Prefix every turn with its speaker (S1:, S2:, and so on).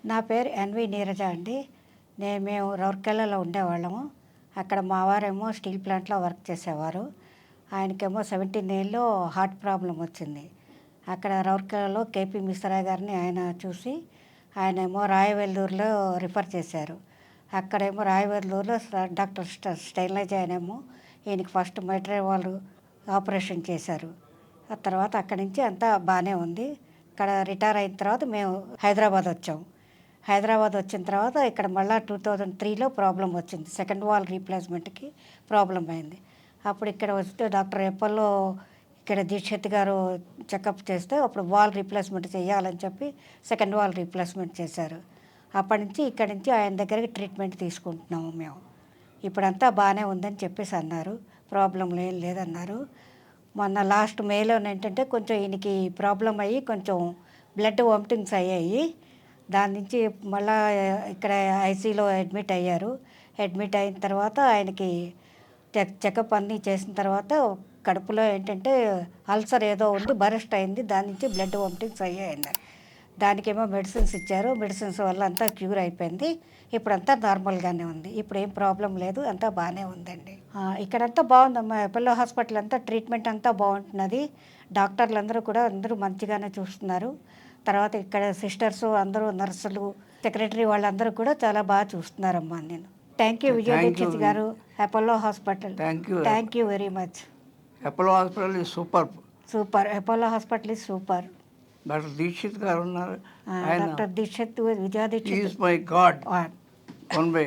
S1: నా పేరు నీరజ అండి. మేము రౌర్కెల్లాలో ఉండేవాళ్ళము. అక్కడ మా వారేమో స్టీల్ ప్లాంట్లో వర్క్ చేసేవారు. ఆయనకేమో 17 ఏళ్ళలో హార్ట్ ప్రాబ్లం వచ్చింది. అక్కడ రౌర్కెల్లాలో కేపీ మిశ్రా గారిని ఆయన చూసి ఆయనేమో రాయవెల్లూరులో రిఫర్ చేశారు. అక్కడేమో రాయవెల్లూరులో డాక్టర్ స్టైలైజ్ ఆయనేమో ఈయనకి ఫస్ట్ మైట్రల్ ఆపరేషన్ చేశారు. ఆ తర్వాత అక్కడి నుంచి అంతా బాగానే ఉంది. ఇక్కడ రిటైర్ అయిన తర్వాత మేము హైదరాబాద్ వచ్చాము. హైదరాబాద్ వచ్చిన తర్వాత ఇక్కడ మళ్ళీ 2003లో ప్రాబ్లం వచ్చింది. సెకండ్ వాల్ రీప్లేస్మెంట్కి ప్రాబ్లం అయింది. అప్పుడు ఇక్కడ వస్తే డాక్టర్ ఎప్పల్లో ఇక్కడ దీక్షిత్ గారు చెకప్ చేస్తే అప్పుడు వాల్ రీప్లేస్మెంట్ చేయాలని చెప్పి సెకండ్ వాల్ రీప్లేస్మెంట్ చేశారు. అప్పటి నుంచి ఇక్కడి నుంచి ఆయన దగ్గరికి ట్రీట్మెంట్ తీసుకుంటున్నాము మేము. ఇప్పుడంతా బాగానే ఉందని చెప్పేసి అన్నారు. ప్రాబ్లం ఏం లేదన్నారు. మొన్న లాస్ట్ మేలో ఏంటంటే కొంచెం ఈయనకి ప్రాబ్లం అయ్యి కొంచెం బ్లడ్ వామిటింగ్స్ అయ్యాయి. దాని నుంచి మళ్ళా ఇక్కడ ఐసీలో అడ్మిట్ అయ్యారు. అడ్మిట్ అయిన తర్వాత ఆయనకి చెకప్ అన్నీ చేసిన తర్వాత కడుపులో ఏంటంటే అల్సర్ ఏదో ఉంది, బరెస్ట్ అయింది. దాని నుంచి బ్లడ్ వామిటింగ్స్ అయ్యాయన్నారు. దానికేమో మెడిసిన్స్ ఇచ్చారు. మెడిసిన్స్ వల్ల అంతా క్యూర్ అయిపోయింది. ఇప్పుడంతా నార్మల్గానే ఉంది. ఇప్పుడు ఏం ప్రాబ్లం లేదు, అంతా బాగానే ఉందండి. ఇక్కడంతా బాగుందమ్మా. అపోలో హాస్పిటల్ అంతా ట్రీట్మెంట్ అంతా బాగుంటున్నది. డాక్టర్లు అందరూ కూడా అందరూ మంచిగానే చూస్తున్నారు. తర్వాత ఇక్కడ సిస్టర్స్ అందరూ, నర్సులు, సెక్రటరీ వాళ్ళందరూ కూడా చాలా బాగా చూస్తున్నారమ్మా. నేను thank you Vijay Dikshit garu, Apollo hospital. Thank you very much.
S2: Apollo hospital is super.
S1: Super. Apollo hospital is super.
S2: Doctor Dikshit garu ఉన్నారు.
S1: Doctor Dikshit, Vijaya Dikshit
S2: is my god. One way.